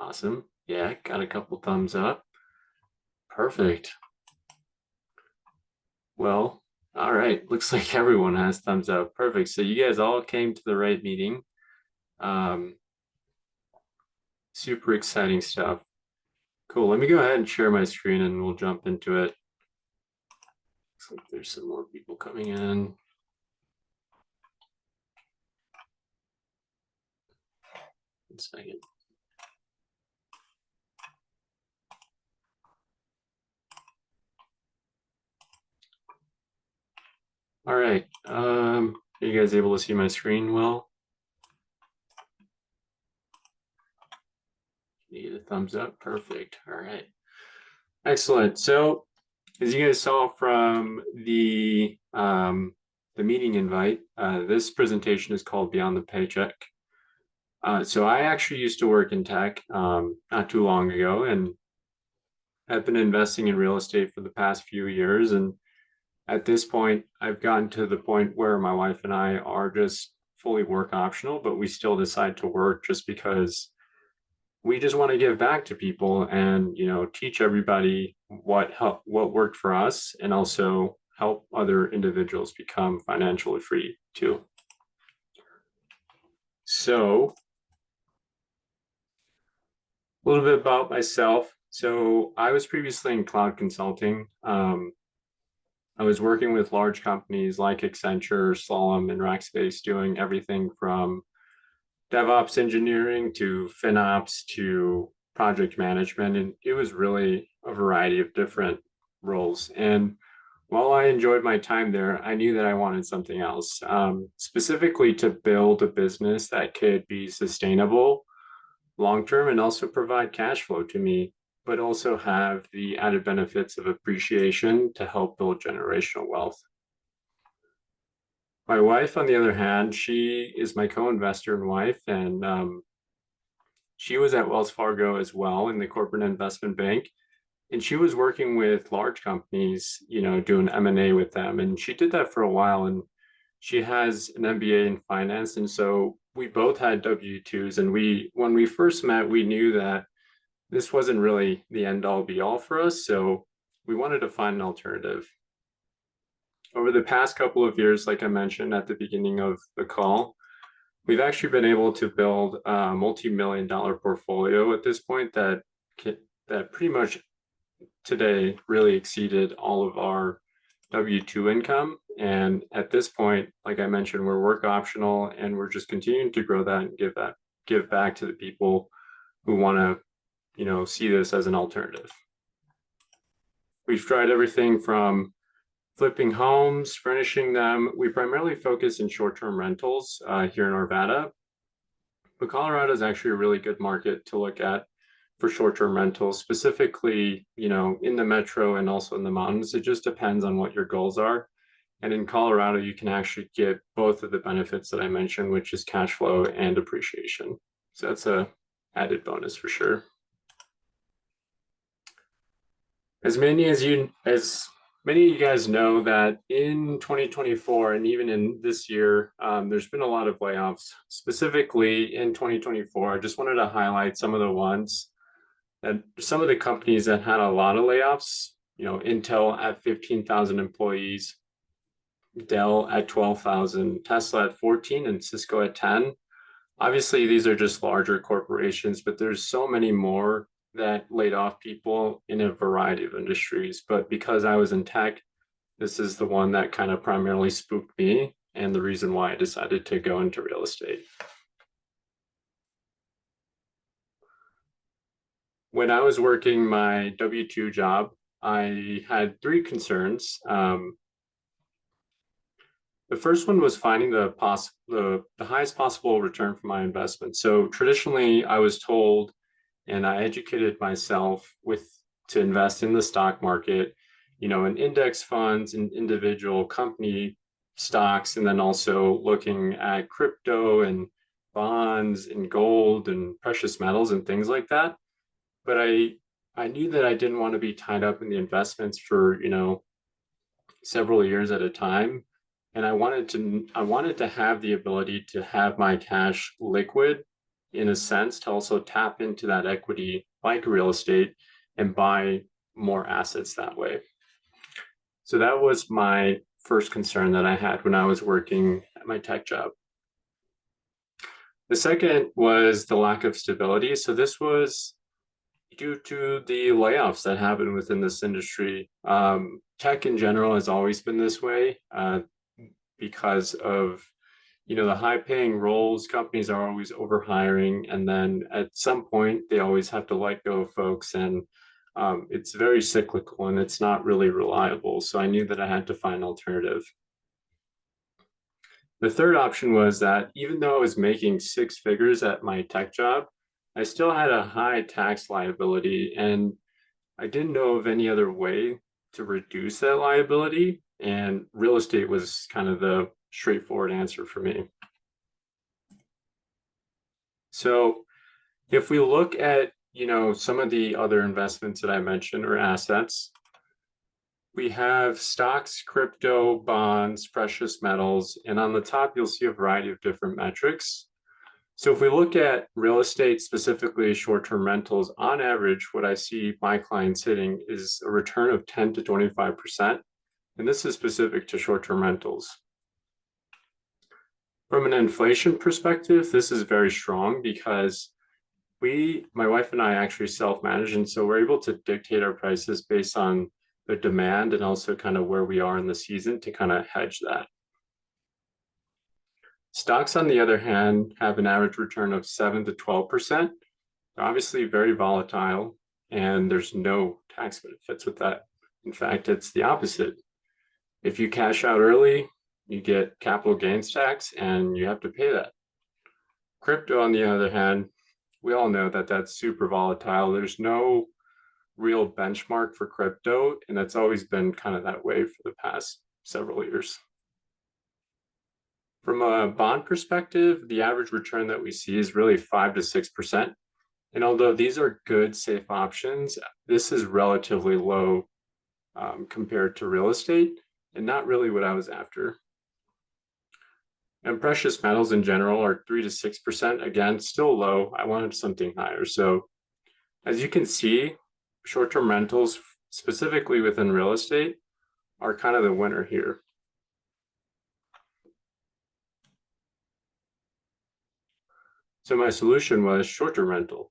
Awesome. Yeah, got a couple thumbs up. Perfect. Well, all right. Looks like everyone has thumbs up. Perfect. So you guys all came to the right meeting. Um, Super exciting stuff. Cool. Let me go ahead and share my screen and we'll jump into it. Looks like there's some more people coming in. 1 second. All right. Are you guys able to see my screen well? Need a thumbs up. Perfect. All right. Excellent. So as you guys saw from the meeting invite, this presentation is called Beyond the Paycheck. So I actually used to work in tech not too long ago, and I've been investing in real estate for the past few years. And at this point, I've gotten to the point where my wife and I are just fully work optional, but we still decide to work just because we just want to give back to people and teach everybody what worked for us, and also help other individuals become financially free too. So a little bit about myself. So I was previously in cloud consulting. I was working with large companies like Accenture, Slalom, and Rackspace, doing everything from DevOps engineering to FinOps to project management. And it was really a variety of different roles. And while I enjoyed my time there, I knew that I wanted something else, specifically to build a business that could be sustainable long term and also provide cash flow to me, but also have the added benefits of appreciation to help build generational wealth. My wife, on the other hand, she is my co-investor and wife, and she was at Wells Fargo as well in the corporate investment bank. And she was working with large companies, doing M&A with them. And she did that for a while. And she has an MBA in finance. And so we both had W-2s. And when we first met, we knew that this wasn't really the end all be all for us. So we wanted to find an alternative. Over the past couple of years, like I mentioned at the beginning of the call, we've actually been able to build a multi-million-dollar portfolio at this point that pretty much today really exceeded all of our W-2 income. And at this point, like I mentioned, we're work optional, and we're just continuing to grow that and give back to the people who want to, see this as an alternative. We've tried everything from flipping homes, furnishing them. We primarily focus in short-term rentals here in Arvada, but Colorado is actually a really good market to look at for short-term rentals, specifically, in the metro and also in the mountains. It just depends on what your goals are. And in Colorado, you can actually get both of the benefits that I mentioned, which is cash flow and appreciation. So that's a added bonus for sure. As many of you guys know, that in 2024 and even in this year, there's been a lot of layoffs. Specifically in 2024, I just wanted to highlight some of the ones, and some of the companies that had a lot of layoffs. Intel at 15,000 employees, Dell at 12,000, Tesla at 14, and Cisco at 10. Obviously, these are just larger corporations, but there's so many more that laid off people in a variety of industries. But because I was in tech, this is the one that kind of primarily spooked me, and the reason why I decided to go into real estate. When I was working my W-2 job, I had 3 concerns. The first one was finding the highest possible return for my investment. So traditionally, I was told, and I educated myself to invest in the stock market, in index funds and individual company stocks, and then also looking at crypto and bonds and gold and precious metals and things like that. But I knew that I didn't want to be tied up in the investments for, several years at a time. And I wanted to have the ability to have my cash liquid in a sense, to also tap into that equity like real estate and buy more assets that way. So that was my first concern that I had when I was working at my tech job. The second was the lack of stability. So this was due to the layoffs that happen within this industry. Tech in general has always been this way because of the high paying roles. Companies are always overhiring, and then at some point they always have to let go of folks, and it's very cyclical and it's not really reliable. So I knew that I had to find an alternative. The third option was that even though I was making six figures at my tech job, I still had a high tax liability, and I didn't know of any other way to reduce that liability. And real estate was kind of the straightforward answer for me. So if we look at, some of the other investments that I mentioned or assets, we have stocks, crypto, bonds, precious metals, and on the top, you'll see a variety of different metrics. So if we look at real estate, specifically short-term rentals, on average, what I see my clients hitting is a return of 10 to 25%. And this is specific to short-term rentals. From an inflation perspective, this is very strong because my wife and I actually self-manage, and so we're able to dictate our prices based on the demand and also kind of where we are in the season to kind of hedge that. Stocks, on the other hand, have an average return of 7 to 12%. They're obviously very volatile, and there's no tax benefits with that. In fact, it's the opposite. If you cash out early, you get capital gains tax and you have to pay that. Crypto, on the other hand, we all know that that's super volatile. There's no real benchmark for crypto, and that's always been kind of that way for the past several years. From a bond perspective, the average return that we see is really 5 to 6%. And although these are good, safe options, this is relatively low compared to real estate and not really what I was after. And precious metals in general are 3 to 6%. Again, still low. I wanted something higher. So as you can see, short-term rentals, specifically within real estate, are kind of the winner here. So my solution was short-term rental.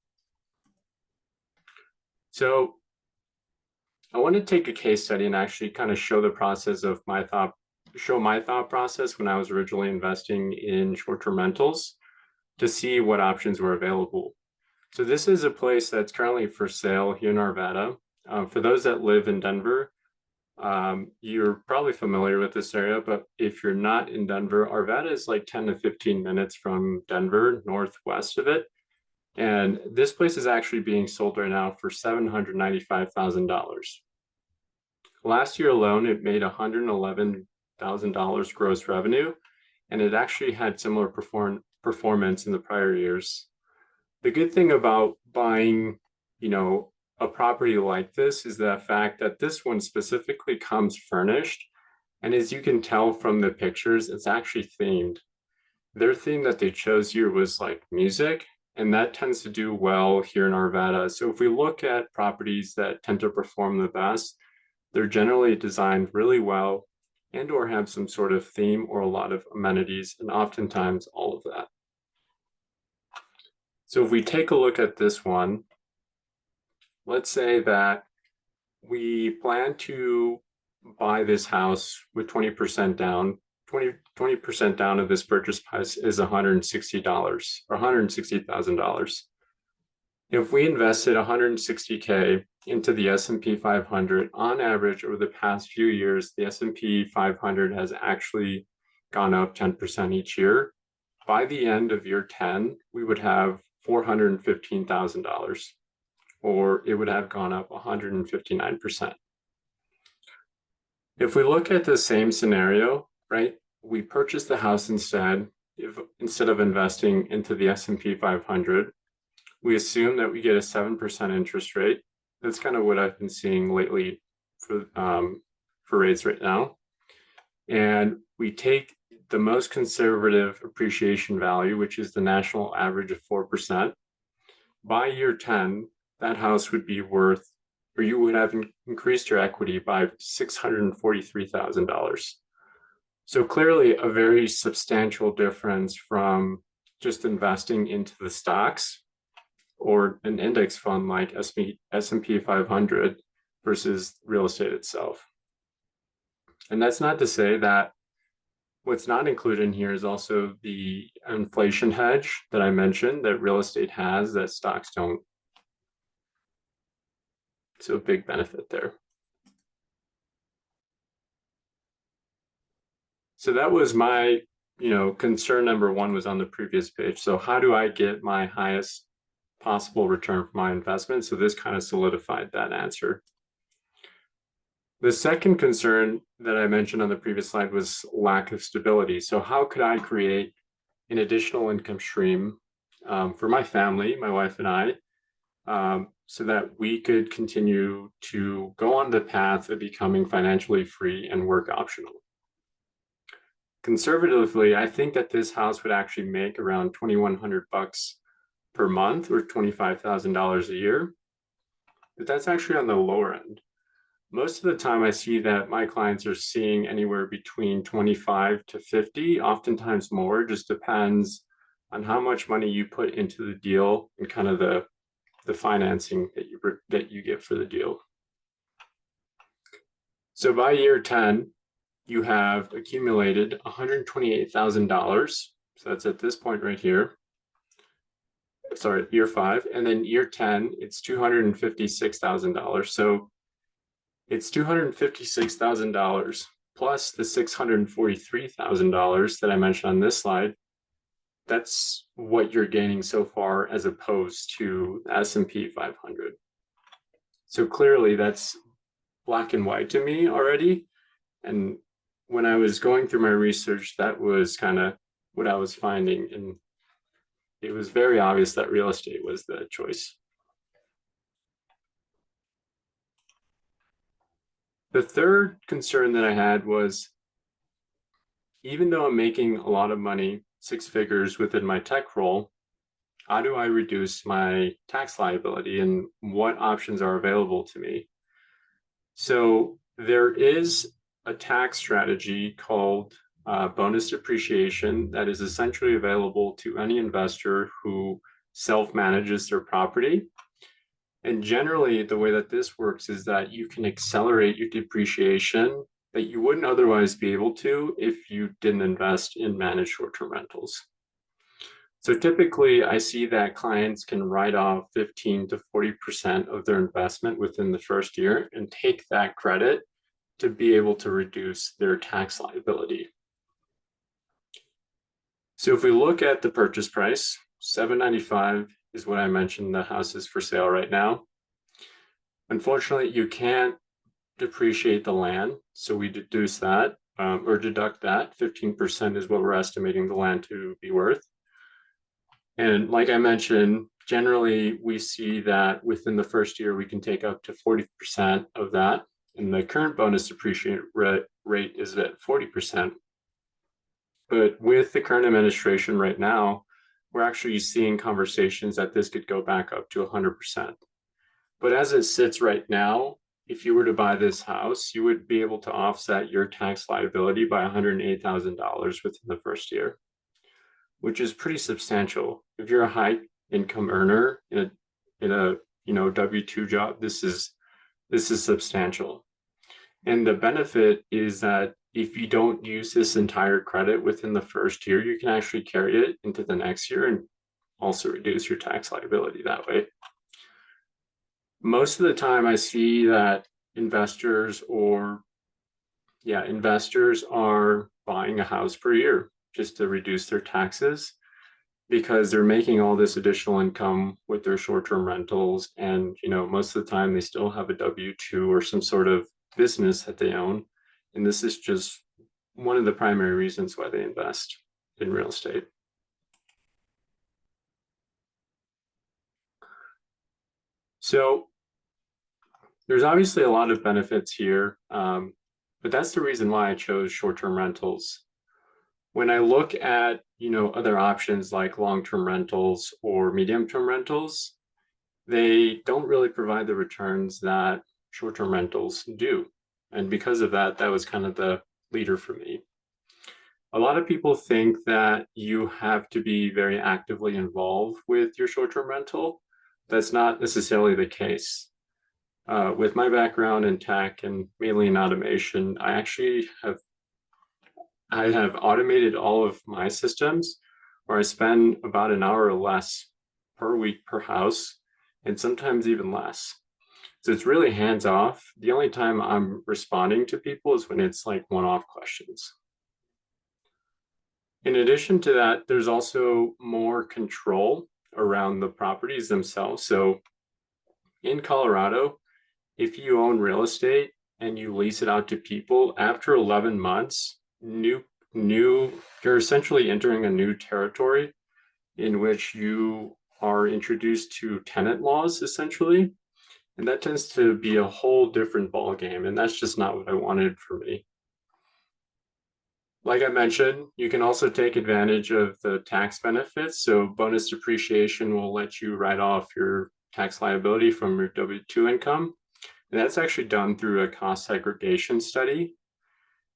So I want to take a case study and actually kind of show the process of my thought process when I was originally investing in short-term rentals to see what options were available. So this is a place that's currently for sale here in Arvada. For those that live in Denver, you're probably familiar with this area, but if you're not in Denver, Arvada is like 10 to 15 minutes from Denver, northwest of it. And this place is actually being sold right now for $795,000. Last year alone, it made $111,000 gross revenue, and it actually had similar performance in the prior years. The good thing about buying, a property like this is the fact that this one specifically comes furnished. And as you can tell from the pictures, it's actually themed. Their theme that they chose here was like music, and that tends to do well here in Arvada. So if we look at properties that tend to perform the best, they're generally designed really well and or have some sort of theme or a lot of amenities, and oftentimes all of that. So if we take a look at this one, let's say that we plan to buy this house with 20% down. 20% down of this purchase price is $160 or $160,000. If we invested $160K into the S&P 500, on average over the past few years, the S&P 500 has actually gone up 10% each year. By the end of year 10, we would have $415,000, or it would have gone up 159%. If we look at the same scenario, right, we purchase the house instead of investing into the S&P 500, we assume that we get a 7% interest rate. That's kind of what I've been seeing lately for rates right now. And we take the most conservative appreciation value, which is the national average of 4%, by year 10, that house would be worth, or you would have increased your equity by $643,000. So clearly a very substantial difference from just investing into the stocks or an index fund like S&P 500 versus real estate itself. And that's not to say that what's not included in here is also the inflation hedge that I mentioned that real estate has that stocks don't. So a big benefit there. So that was my, concern number one was on the previous page. So how do I get my highest possible return for my investment? So this kind of solidified that answer. The second concern that I mentioned on the previous slide was lack of stability. So how could I create an additional income stream for my family, my wife and I, so that we could continue to go on the path of becoming financially free and work optional? Conservatively, I think that this house would actually make around $2,100 per month or $25,000 a year, but that's actually on the lower end. Most of the time I see that my clients are seeing anywhere between 25 to 50, oftentimes more, just depends on how much money you put into the deal and kind of the financing that you get for the deal. So by year 10, you have accumulated $128,000. So that's at this point right here. Sorry, year 5. And then year 10, it's $256,000. So it's $256,000 plus the $643,000 that I mentioned on this slide. That's what you're gaining so far as opposed to S&P 500. So clearly that's black and white to me already. And when I was going through my research, that was kind of what I was finding. And it was very obvious that real estate was the choice. The third concern that I had was, even though I'm making a lot of money, 6 figures within my tech role, how do I reduce my tax liability and what options are available to me? So there is a tax strategy called bonus depreciation that is essentially available to any investor who self-manages their property. And generally, the way that this works is that you can accelerate your depreciation that you wouldn't otherwise be able to if you didn't invest in managed short-term rentals. So typically, I see that clients can write off 15 to 40% of their investment within the first year and take that credit to be able to reduce their tax liability. So if we look at the purchase price, $795 is what I mentioned the house is for sale right now. Unfortunately, you can't depreciate the land, so we deduce that or deduct that. 15% is what we're estimating the land to be worth. And like I mentioned, generally we see that within the first year we can take up to 40% of that. And the current bonus depreciation rate is at 40%. But with the current administration right now, we're actually seeing conversations that this could go back up to 100%. But as it sits right now, if you were to buy this house, you would be able to offset your tax liability by $108,000 within the first year, which is pretty substantial. If you're a high income earner in a W-2 job, this is substantial. And the benefit is that if you don't use this entire credit within the first year, you can actually carry it into the next year and also reduce your tax liability that way. Most of the time I see that investors are buying a house per year just to reduce their taxes because they're making all this additional income with their short-term rentals. And, most of the time they still have a W-2 or some sort of business that they own. And this is just one of the primary reasons why they invest in real estate. So there's obviously a lot of benefits here, but that's the reason why I chose short-term rentals. When I look at, other options like long-term rentals or medium-term rentals, they don't really provide the returns that short-term rentals do. And because of that, that was kind of the leader for me. A lot of people think that you have to be very actively involved with your short-term rental. That's not necessarily the case. With my background in tech and mainly in automation, I have automated all of my systems where I spend about an hour or less per week per house, and sometimes even less. So it's really hands off. The only time I'm responding to people is when it's like one-off questions. In addition to that, there's also more control around the properties themselves. So in Colorado, if you own real estate and you lease it out to people after 11 months, you're essentially entering a new territory in which you are introduced to tenant laws essentially. And that tends to be a whole different ballgame. And that's just not what I wanted for me. Like I mentioned, you can also take advantage of the tax benefits. So bonus depreciation will let you write off your tax liability from your W-2 income. And that's actually done through a cost segregation study.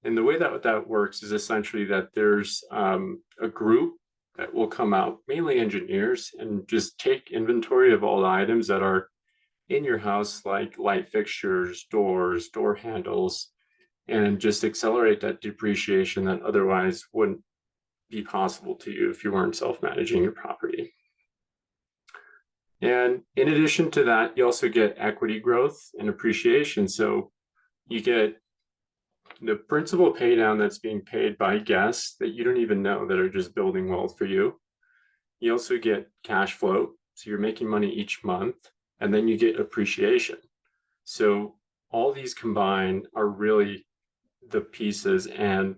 And the way that works is essentially that there's a group that will come out, mainly engineers, and just take inventory of all the items that are in your house, like light fixtures, doors, door handles, and just accelerate that depreciation that otherwise wouldn't be possible to you if you weren't self-managing your property. And in addition to that, you also get equity growth and appreciation. So you get the principal pay down that's being paid by guests that you don't even know that are just building wealth for you. You also get cash flow. So you're making money each month, and then you get appreciation. So all these combined are really the pieces and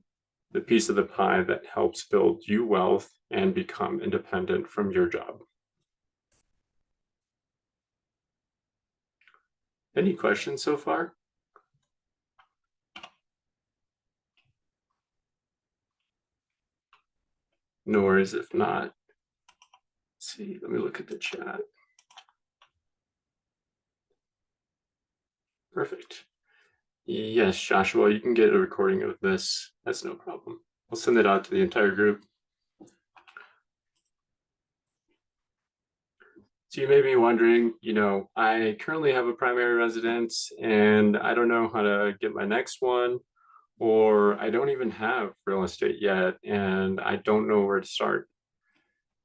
the piece of the pie that helps build you wealth and become independent from your job. Any questions so far? No worries if not. Let's see, let me look at the chat. Perfect. Yes, Joshua, you can get a recording of this. That's no problem. I'll send it out to the entire group. So you may be wondering, I currently have a primary residence and I don't know how to get my next one, or I don't even have real estate yet and I don't know where to start.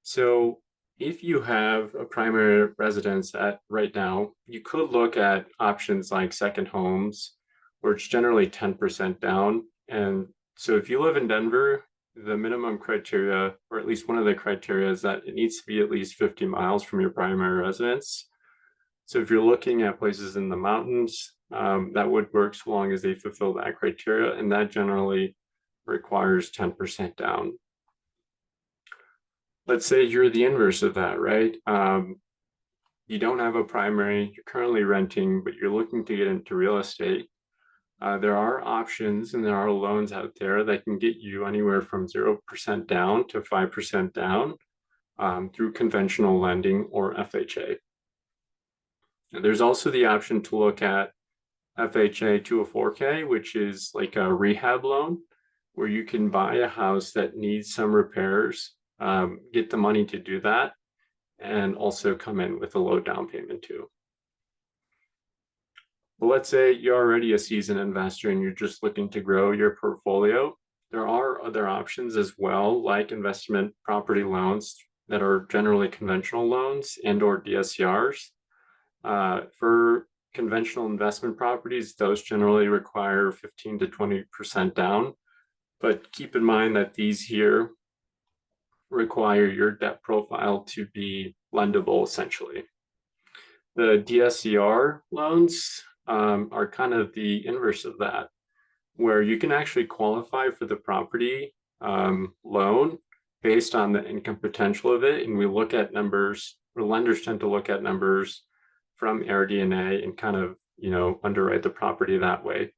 So if you have a primary residence right now, you could look at options like second homes, where it's generally 10% down. And so if you live in Denver, the minimum criteria, or at least one of the criteria, is that it needs to be at least 50 miles from your primary residence. So if you're looking at places in the mountains, that would work so long as they fulfill that criteria, and that generally requires 10% down. Let's say you're the inverse of that, right? You don't have a primary, you're currently renting, but you're looking to get into real estate. There are options and there are loans out there that can get you anywhere from 0% down to 5% down through conventional lending or FHA. And there's also the option to look at FHA 204K, which is like a rehab loan, where you can buy a house that needs some repairs, get the money to do that, and also come in with a low down payment too. But let's say you're already a seasoned investor and you're just looking to grow your portfolio. There are other options as well, like investment property loans that are generally conventional loans and or DSCRs. For conventional investment properties, those generally require 15 to 20% down. But keep in mind that these here require your debt profile to be lendable, essentially. The DSCR loans are kind of the inverse of that, where you can actually qualify for the property loan based on the income potential of it. And we look at numbers, or lenders tend to look at numbers from AirDNA and kind of, underwrite the property that way.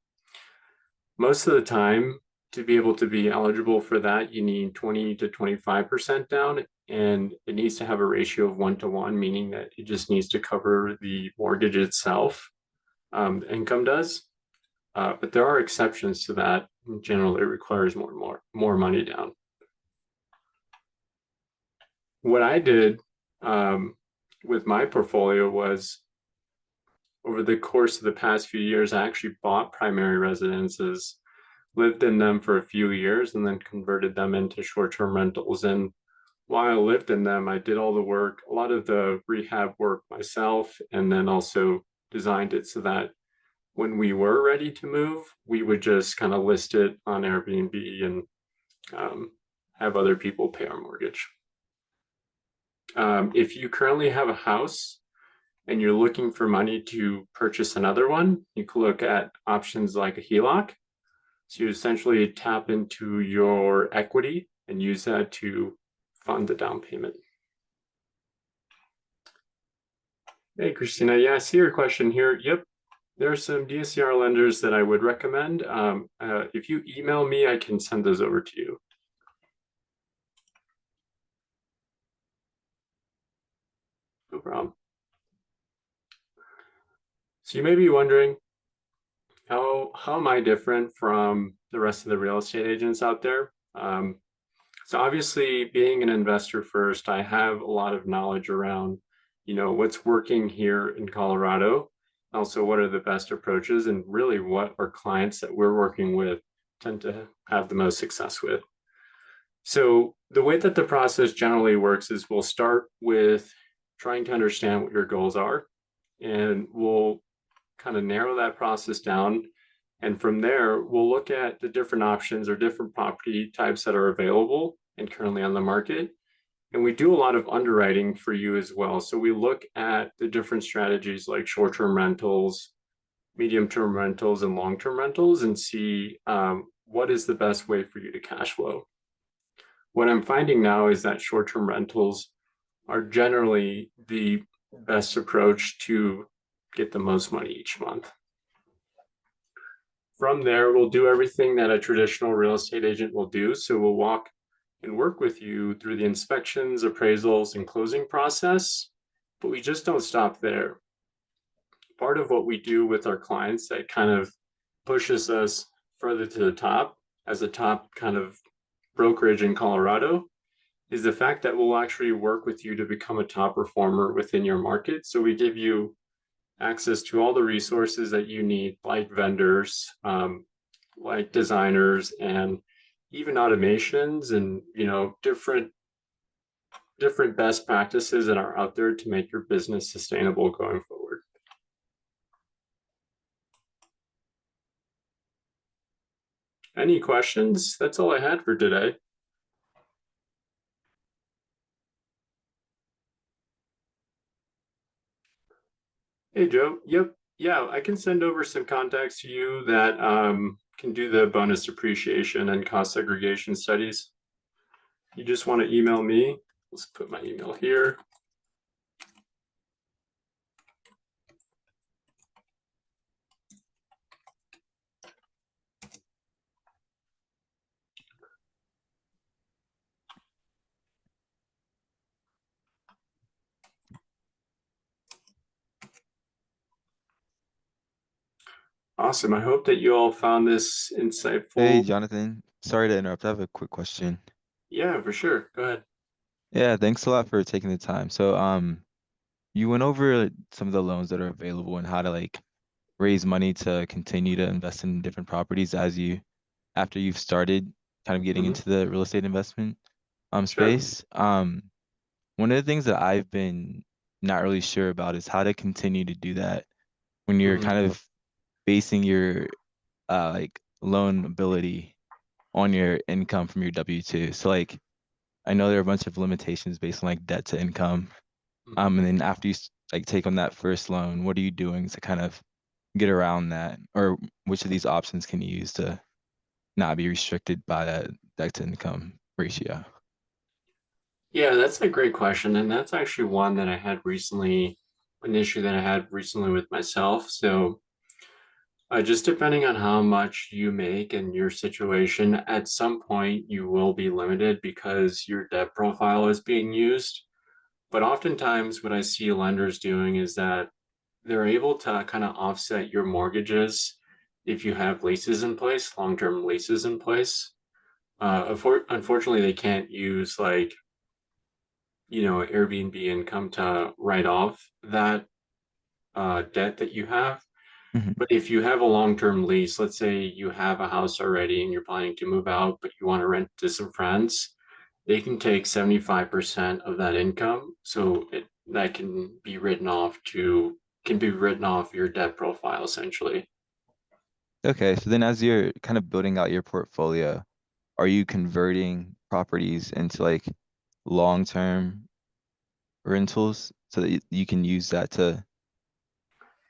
Most of the time, to be able to be eligible for that, you need 20 to 25% down, and it needs to have a ratio of 1 to 1, meaning that it just needs to cover the mortgage itself. The income does, but there are exceptions to that. In general, it requires more money down. What I did with my portfolio was over the course of the past few years, I actually bought primary residences, lived in them for a few years, and then converted them into short-term rentals. And while I lived in them, I did all the work, a lot of the rehab work myself, and then also designed it so that when we were ready to move, we would just kind of list it on Airbnb and have other people pay our mortgage. If you currently have a house and you're looking for money to purchase another one, you can look at options like a HELOC. So you essentially tap into your equity and use that to fund the down payment. Hey, Christina. Yeah, I see your question here. Yep. There are some DSCR lenders that I would recommend. If you email me, I can send those over to you. No problem. So you may be wondering, how am I different from the rest of the real estate agents out there? So obviously, being an investor first, I have a lot of knowledge around, what's working here in Colorado. Also, what are the best approaches, and really what our clients that we're working with tend to have the most success with. So the way that the process generally works is we'll start with trying to understand what your goals are, and we'll kind of narrow that process down. And from there, we'll look at the different options or different property types that are available and currently on the market. And we do a lot of underwriting for you as well. So we look at the different strategies like short-term rentals, medium-term rentals, and long-term rentals, and see what is the best way for you to cash flow. What I'm finding now is that short-term rentals are generally the best approach to get the most money each month. From there, we'll do everything that a traditional real estate agent will do. So we'll walk and work with you through the inspections, appraisals, and closing process, but we just don't stop there. Part of what we do with our clients that kind of pushes us further to the top as a top kind of brokerage in Colorado is the fact that we'll actually work with you to become a top performer within your market. So we give you access to all the resources that you need, like vendors, like designers, and even automations, and different best practices that are out there to make your business sustainable going forward. Any questions? That's all I had for today. Hey, Joe. Yep. Yeah, I can send over some contacts to you that can do the bonus depreciation and cost segregation studies. You just want to email me. Let's put my email here. Awesome. I hope that you all found this Hey, insightful. Jonathan. Sorry to interrupt. I have a quick question. Yeah, for sure. Go ahead. Yeah, thanks a lot for taking the time. So, you went over some of the loans that are available and how to raise money to continue to invest in different properties after you've started kind of getting Mm-hmm. into the real estate investment Sure. space. One of the things that I've been not really sure about is how to continue to do that when you're Mm-hmm. kind of basing your loan ability on your income from your W-2. So I know there are a bunch of limitations based on debt to income. Mm-hmm. And then after you take on that first loan, what are you doing to kind of get around that? Or which of these options can you use to not be restricted by that debt to income ratio? Yeah, that's a great question. And that's actually one that I had recently, an issue that I had recently with myself. So Just depending on how much you make and your situation, at some point you will be limited because your debt profile is being used. But oftentimes, what I see lenders doing is that they're able to kind of offset your mortgages if you have leases in place, long-term leases in place. Unfortunately, they can't use like, Airbnb income to write off that debt that you have. Mhm. But if you have a long-term lease, let's say you have a house already and you're planning to move out, but you want to rent to some friends, they can take 75% of that income. So that can be written off your debt profile essentially. Okay, so then as you're kind of building out your portfolio, are you converting properties into like long-term rentals so that you can use that to,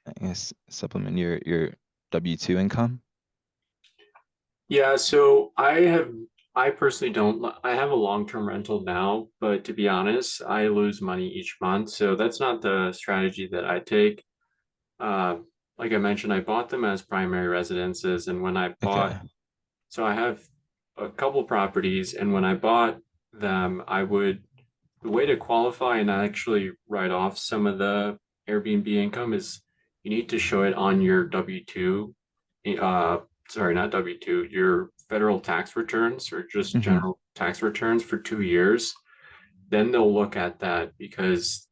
I guess, supplement your W-2 income? Yeah, I personally don't, I have a long-term rental now, but to be honest, I lose money each month. So that's not the strategy that I take. Uh, like I mentioned, I bought them as primary residences. And Okay. so I have a couple properties. And when I bought them, the way to qualify and actually write off some of the Airbnb income is you need to show it on your W-2, uh, sorry, not W-2, your federal tax returns or just Hmm. general tax returns for 2 years. Then they'll look at that because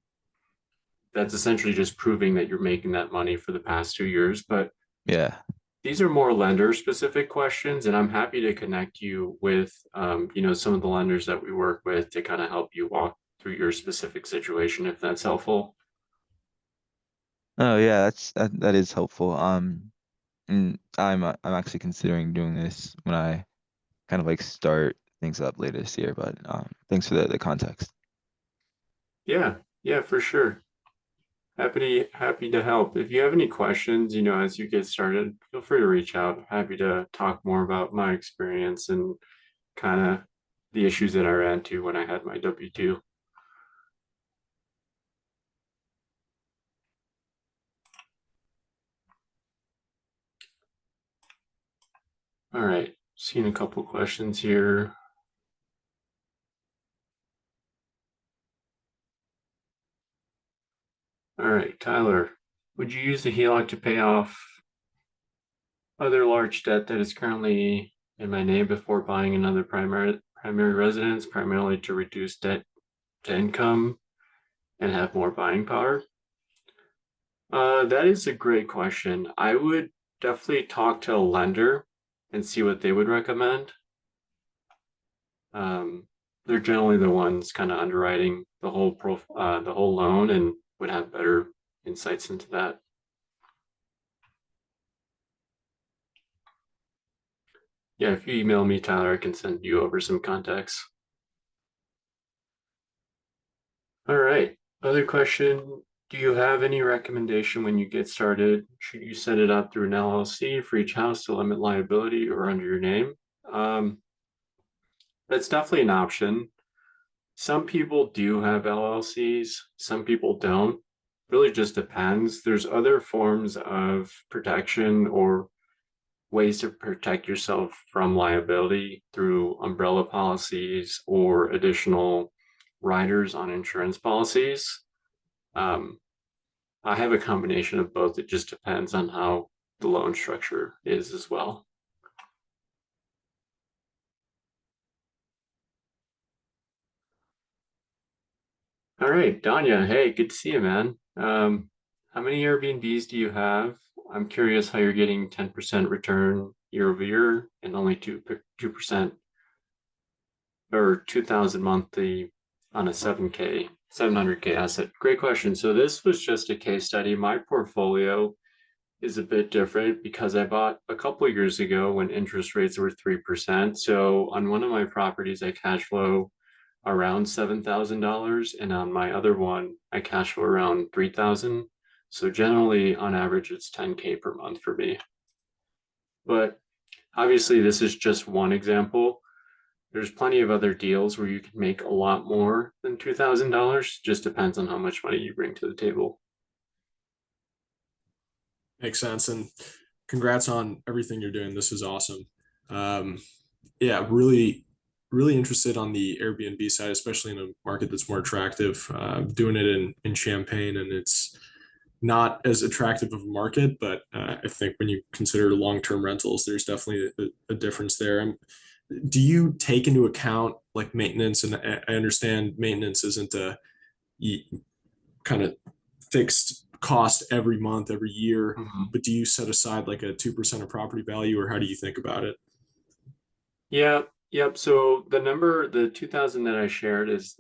that's essentially just proving that you're making that money for the past 2 years. But Yeah. these are more lender specific questions, and I'm happy to connect you with, some of the lenders that we work with to kind of help you walk through your specific situation if that's helpful. Oh yeah, that is helpful. And I'm actually considering doing this when I kind of like start things up later this year, but thanks for the context. Yeah, yeah, for sure. Happy to help. If you have any questions, as you get started, feel free to reach out. Happy to talk more about my experience and kind of the issues that I ran into when I had my W-2. All right, seeing a couple questions here. All right, Tyler, would you use the HELOC to pay off other large debt that is currently in my name before buying another primary residence, primarily to reduce debt to income and have more buying power? That is a great question. I would definitely talk to a lender and see what they would recommend. Um, they're generally the ones kind of underwriting the whole loan and would have better insights into that. Yeah, if you email me, Tyler, I can send you over some contacts. All right. Other question. Do you have any recommendation when you get started? Should you set it up through an LLC for each house to limit liability or under your name? Um, that's definitely an option. Some people do have LLCs, some people don't. Really just depends. There's other forms of protection or ways to protect yourself from liability through umbrella policies or additional riders on insurance policies. Um, I have a combination of both. It just depends on how the loan structure is as well. All right, Danya. Hey, good to see you, man. How many Airbnbs do you have? I'm curious how you're getting 10% return year over year and only 2% or 2,000 monthly on a 700K asset. Great question. So this was just a case study. My portfolio is a bit different because I bought a couple of years ago when interest rates were 3%. So on one of my properties, I cash flow around $7,000, and on my other one, I cash flow around 3,000. So generally, on average, it's 10K per month for me. But obviously, this is just one example. There's plenty of other deals where you can make a lot more than $2,000. Just depends on how much money you bring to the table. Makes sense. And congrats on everything you're doing. This is awesome. Um, yeah, really interested on the Airbnb side, especially in a market that's more attractive. Doing it in Champaign, and it's not as attractive of a market, but I think when you consider long-term rentals, there's definitely a difference there. Do you take into account like maintenance? And I understand maintenance isn't a kind of fixed cost every month, every year, Mhm. but do you set aside like a 2% of property value, or how do you think about it? Yeah, yep. So the number, the 2000 that I shared it's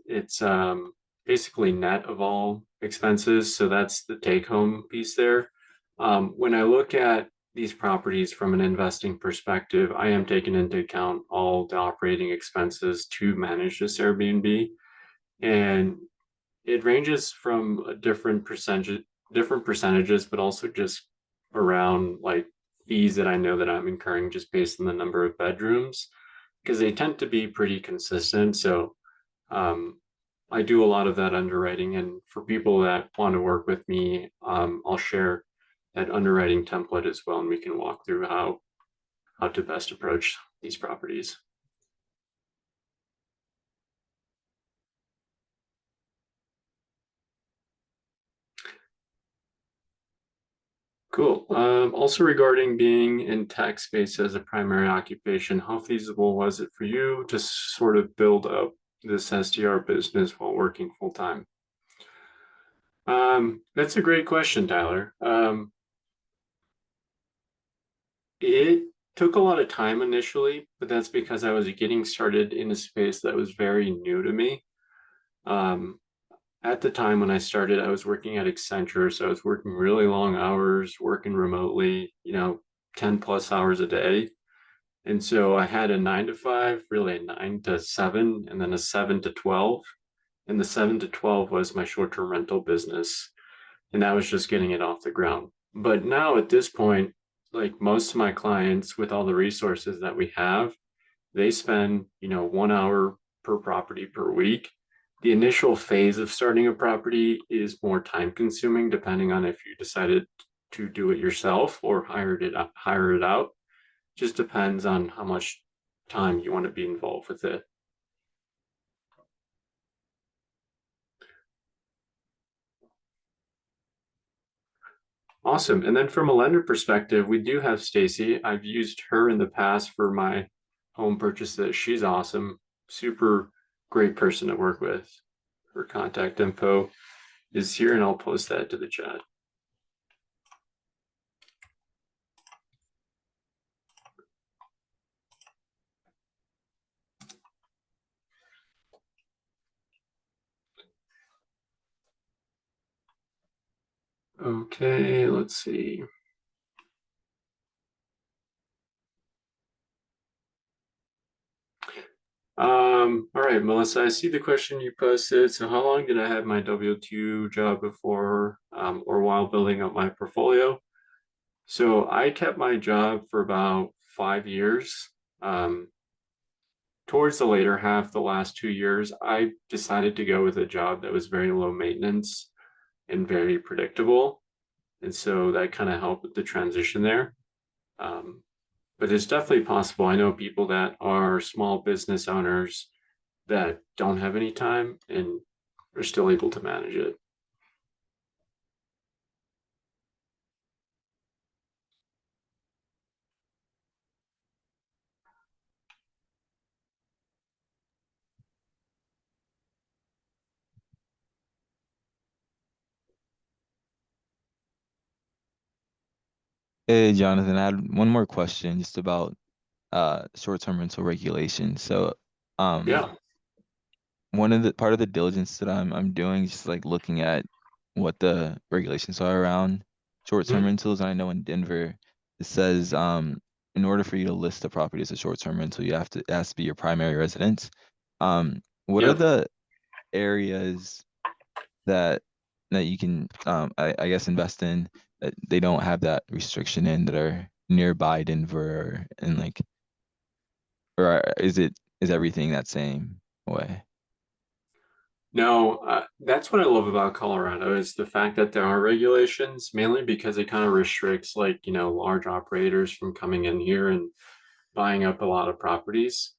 basically net of all expenses. So that's the take home piece there. When I look at these properties from an investing perspective, I am taking into account all the operating expenses to manage this Airbnb. And it ranges from a different percentages, but also just around like fees that I know that I'm incurring just based on the number of bedrooms because they tend to be pretty consistent. So um, I do a lot of that underwriting, and for people that want to work with me, I'll share that underwriting template as well, and we can walk through how to best approach these properties. Cool. Also regarding being in tech space as a primary occupation, how feasible was it for you to sort of build up this SDR business while working full time? That's a great question, Tyler. It took a lot of time initially, but that's because I was getting started in a space that was very new to me. Um, at the time when I started, I was working at Accenture, so I was working really long hours, working remotely, 10 plus hours a day. And so I had a 9 to 5, really a 9 to 7, and then a 7 to 12. And the 7 to 12 was my short term rental business. And that was just getting it off the ground. But now at this point, like most of my clients, with all the resources that we have, they spend, 1 hour per property per week. The initial phase of starting a property is more time consuming, depending on if you decided to do it yourself or hire it out. Just depends on how much time you want to be involved with it. Awesome. And then from a lender perspective, we do have Stacy. I've used her in the past for my home purchases. She's awesome. Super great person to work with. Her contact info is here, and I'll post that to the chat. Okay, let's see. All right, Melissa, I see the question you posted. So how long did I have my W-2 job before or while building up my portfolio? So I kept my job for about 5 years. Um, Towards the later half, the last 2 years, I decided to go with a job that was very low maintenance and very predictable. And so that kind of helped with the transition there. Um, but it's definitely possible. I know people that are small business owners that don't have any time and are still able to manage it. Hey, Jonathan, I had one more question just about short-term rental regulation. So, Yeah. one of the part of the diligence that I'm doing is just like looking at what the regulations are around short-term Mm, rentals. And I know in Denver, it says in order for you to list the property as a short-term rental, it has to be your primary residence. What are yep. the areas that you can I guess invest in that they don't have that restriction in that are nearby Denver and like is everything that same way? No, that's what I love about Colorado is the fact that there are regulations, mainly because it kind of restricts like, large operators from coming in here and buying up a lot of properties.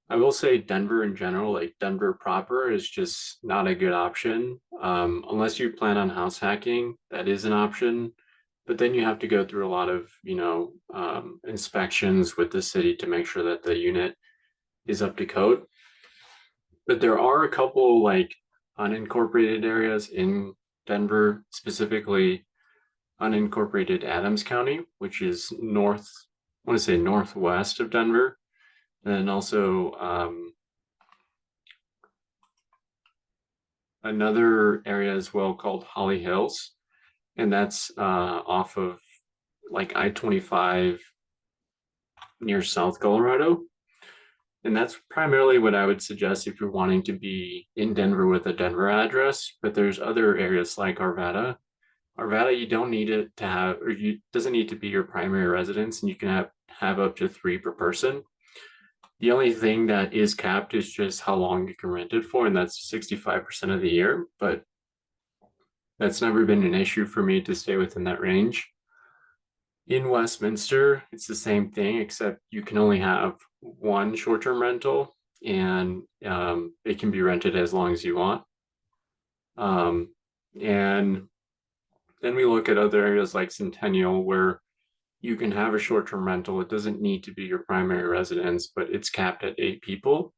I will say Denver in general, like Denver proper, is just not a good option. Unless you plan on house hacking, that is an option. But then you have to go through a lot of, inspections with the city to make sure that the unit is up to code. But there are a couple like unincorporated areas in Denver, specifically unincorporated Adams County, which is I want to say northwest of Denver. And then also another area as well called Holly Hills. And that's off of like I-25 near South Colorado. And that's primarily what I would suggest if you're wanting to be in Denver with a Denver address. But there's other areas like Arvada. Arvada, you don't need it to have, or you doesn't need to be your primary residence, and you can have up to 3 per person. The only thing that is capped is just how long you can rent it for, and that's 65% of the year. But that's never been an issue for me to stay within that range. In Westminster, it's the same thing, except you can only have one short-term rental, and it can be rented as long as you want. And then we look at other areas like Centennial, where you can have a short-term rental. It doesn't need to be your primary residence, but it's capped at 8 people.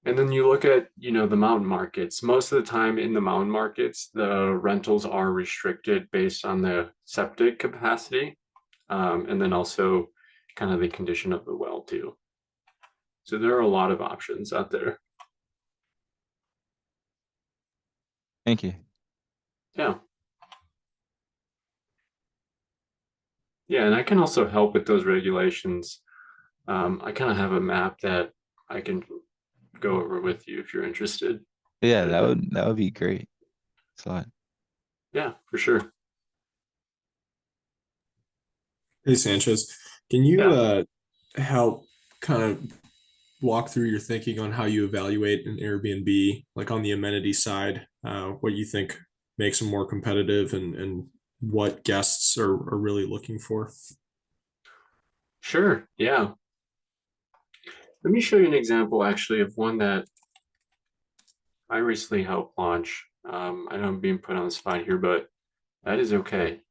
And then you look at, the mountain markets. Most of the time in the mountain markets, the rentals are restricted based on the septic capacity, and then also kind of the condition of the well too. So there are a lot of options out there. Thank you. Yeah. Yeah, and I can also help with those regulations. I kind of have a map that I can go over with you if you're interested. Yeah, But that would be great. Thanks a lot. yeah, for sure. Hey Sanchez, can you Yeah. help kind of walk through your thinking on how you evaluate an Airbnb, like on the amenity side, what you think makes them more competitive and what guests are really looking for? Sure. Yeah. Let me show you an example actually of one that I recently helped launch. I know I'm being put on the spot here, but that is okay.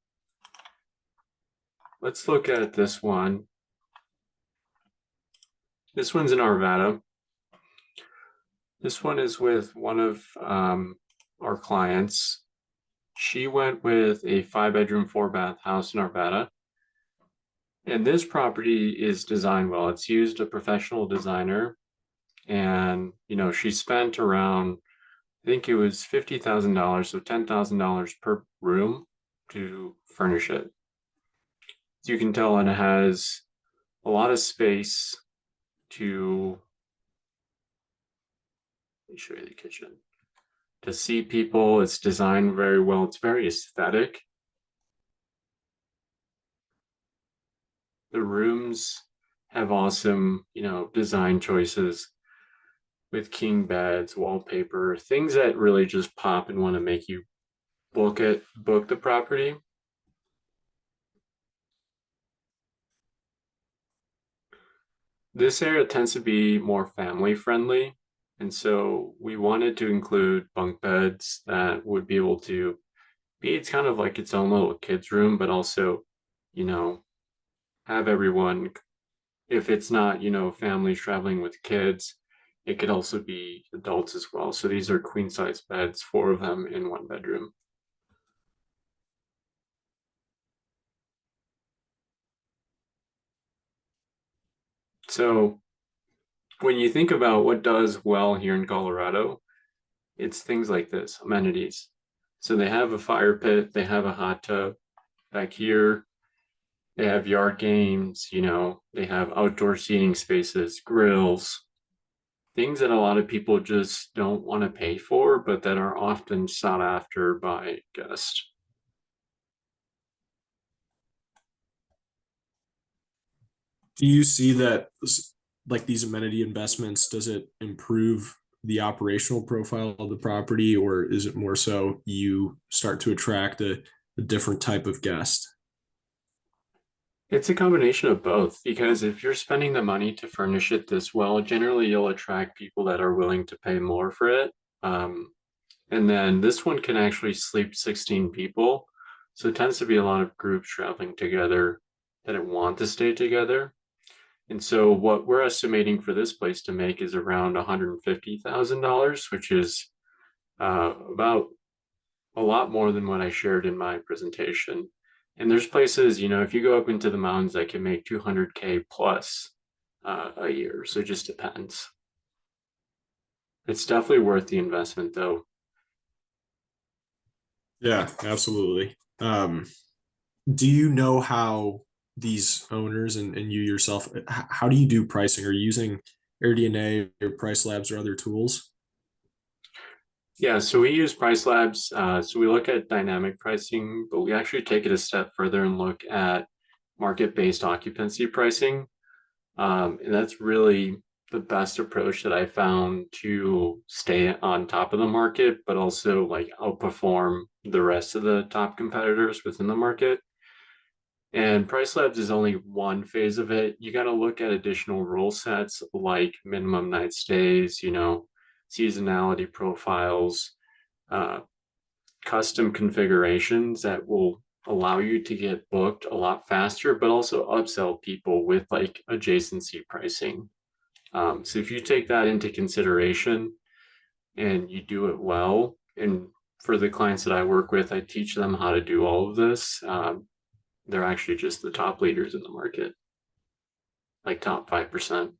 Let's look at this one. This one's in Arvada. This one is with one of our clients. She went with a 5-bedroom, 4-bath house in Arvada. And this property is designed well. It's used a professional designer. And, she spent around, I think it was $50,000, so $10,000 per room to furnish it. As you can tell, and it has a lot of space to, let me show you the kitchen, to see people. It's designed very well. It's very aesthetic. The rooms have awesome, design choices with king beds, wallpaper, things that really just pop and want to make you book the property. This area tends to be more family friendly. And so we wanted to include bunk beds that would be able to be, it's kind of like its own little kids' room, but also, you know, have everyone, if it's not, families traveling with kids, it could also be adults as well. So these are queen size beds, 4 of them in 1 bedroom. So when you think about what does well here in Colorado, it's things like this, amenities. So they have a fire pit, they have a hot tub back here, they have yard games, they have outdoor seating spaces, grills, things that a lot of people just don't want to pay for, but that are often sought after by guests. Do you see that like these amenity investments, does it improve the operational profile of the property, or is it more so you start to attract a different type of guest? It's a combination of both because if you're spending the money to furnish it this well, generally you'll attract people that are willing to pay more for it. Um, and then this one can actually sleep 16 people. So it tends to be a lot of groups traveling together that want to stay together. And so what we're estimating for this place to make is around $150,000, which is about a lot more than what I shared in my presentation. And there's places, if you go up into the mountains, that can make 200K plus a year. So it just depends. It's definitely worth the investment, though. Yeah, absolutely. Do you know how these owners and you yourself, how do you do pricing? Are you using AirDNA or Price Labs or other tools? Yeah, so we use Price Labs. So we look at dynamic pricing, but we actually take it a step further and look at market-based occupancy pricing. And that's really the best approach that I found to stay on top of the market, but also like outperform the rest of the top competitors within the market. And Price Labs is only one phase of it. You got to look at additional rule sets like minimum night stays, seasonality profiles, uh, custom configurations that will allow you to get booked a lot faster, but also upsell people with like adjacency pricing. So if you take that into consideration and you do it well, and for the clients that I work with, I teach them how to do all of this. They're actually just the top leaders in the market, like top 5%.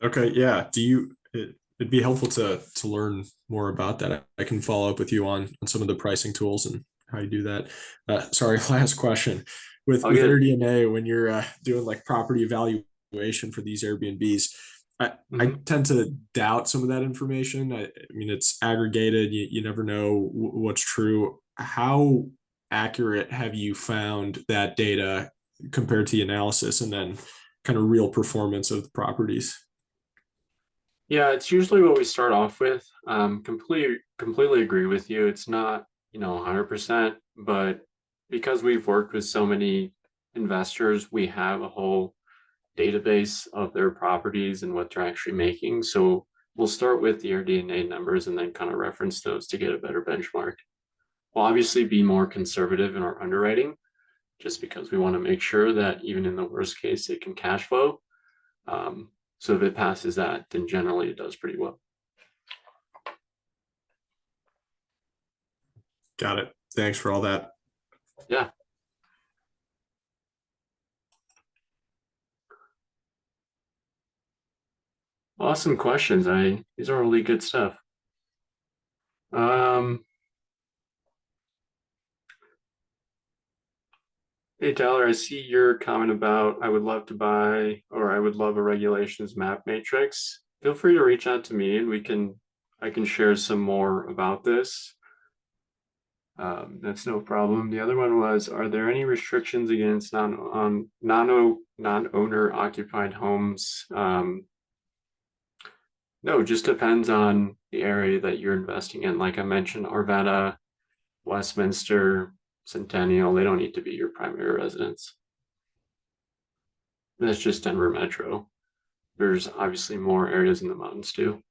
Okay, yeah. It'd be helpful to learn more about that. I can follow up with you on some of the pricing tools and how you do that. Sorry, last question. With I'll with get. AirDNA, when you're doing like property evaluation for these Airbnbs, I Mhm. tend to doubt some of that information. I mean, it's aggregated. You never know what's true. How accurate have you found that data compared to the analysis and then kind of real performance of the properties? Yeah, it's usually what we start off with. Completely agree with you. It's not, 100%, but because we've worked with so many investors, we have a whole database of their properties and what they're actually making. So we'll start with the RDNA numbers and then kind of reference those to get a better benchmark. We'll obviously be more conservative in our underwriting, just because we want to make sure that even in the worst case, it can cash flow. So if it passes that, then generally it does pretty well. Got it. Thanks for all that. Yeah. Awesome questions. These are really good stuff. Um, Hey Tyler, I see your comment about I would love to buy or I would love a regulations map matrix. Feel free to reach out to me and I can share some more about this. That's no problem. The other one was, are there any restrictions against non-owner occupied homes? No, it just depends on the area that you're investing in. Like I mentioned, Arvada, Westminster, Centennial, they don't need to be your primary residence. That's just Denver Metro. There's obviously more areas in the mountains too.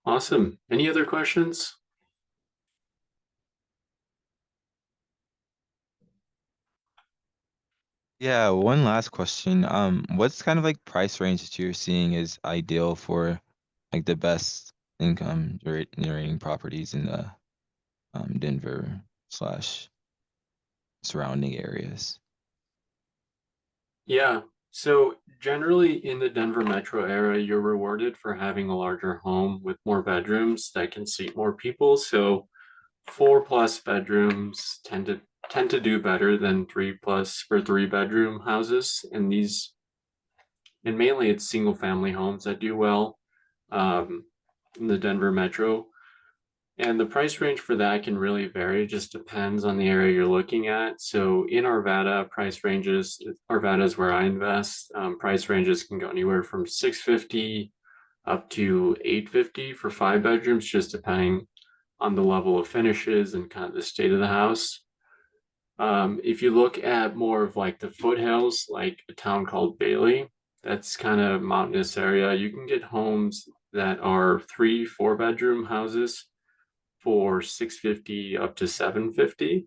Awesome. Any other questions? Yeah, one last question. What's kind of like price range that you're seeing is ideal for like the best income generating properties in the Denver slash surrounding areas? Yeah. So generally in the Denver metro area, you're rewarded for having a larger home with more bedrooms that can seat more people. So 4+ bedrooms tend to do better than 3+ or 3 bedroom houses. And mainly it's single family homes that do well. in the Denver metro. And the price range for that can really vary, just depends on the area you're looking at. So in Arvada, Arvada is where I invest. Price ranges can go anywhere from 650 up to 850 for 5 bedrooms, just depending on the level of finishes and kind of the state of the house. If you look at more of like the foothills, like a town called Bailey, that's kind of mountainous area, you can get homes that are 3, 4 bedroom houses for 650 up to 750.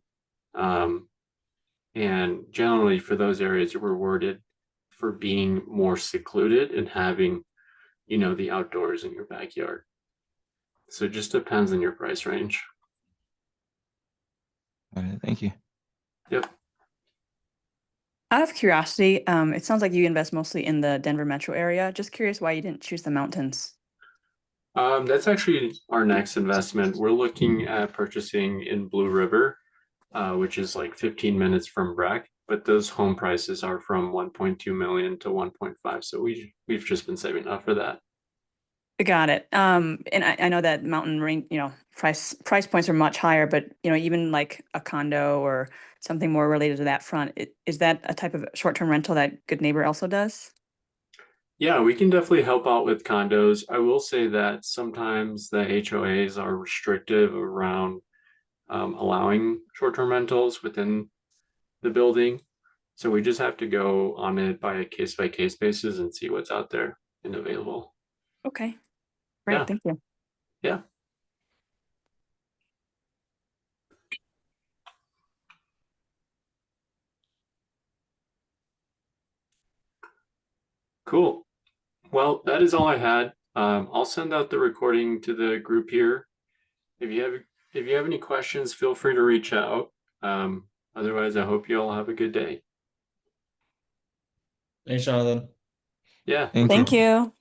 And generally for those areas, you're rewarded for being more secluded and having, the outdoors in your backyard. So it just depends on your price range. All right, thank you. Yep. Out of curiosity, it sounds like you invest mostly in the Denver metro area. Just curious why you didn't choose the mountains. That's actually our next investment. We're looking at purchasing in Blue River, which is like 15 minutes from Breck, but those home prices are from 1.2 million to 1.5. So we've just been saving up for that. Got it. And I know that mountain range, price points are much higher, but even like a condo or something more related to that front, is that a type of short-term rental that Good Neighbor also does? Yeah, we can definitely help out with condos. I will say that sometimes the HOAs are restrictive around allowing short-term rentals within the building. So we just have to go on it by a case-by-case basis and see what's out there and available. Okay, great. Yeah. Thank you. Yeah. Cool. Well, that is all I had. I'll send out the recording to the group here. If you have any questions, feel free to reach out. Otherwise, I hope you all have a good day. Thanks, Jonathan. Yeah. Thank Thank you.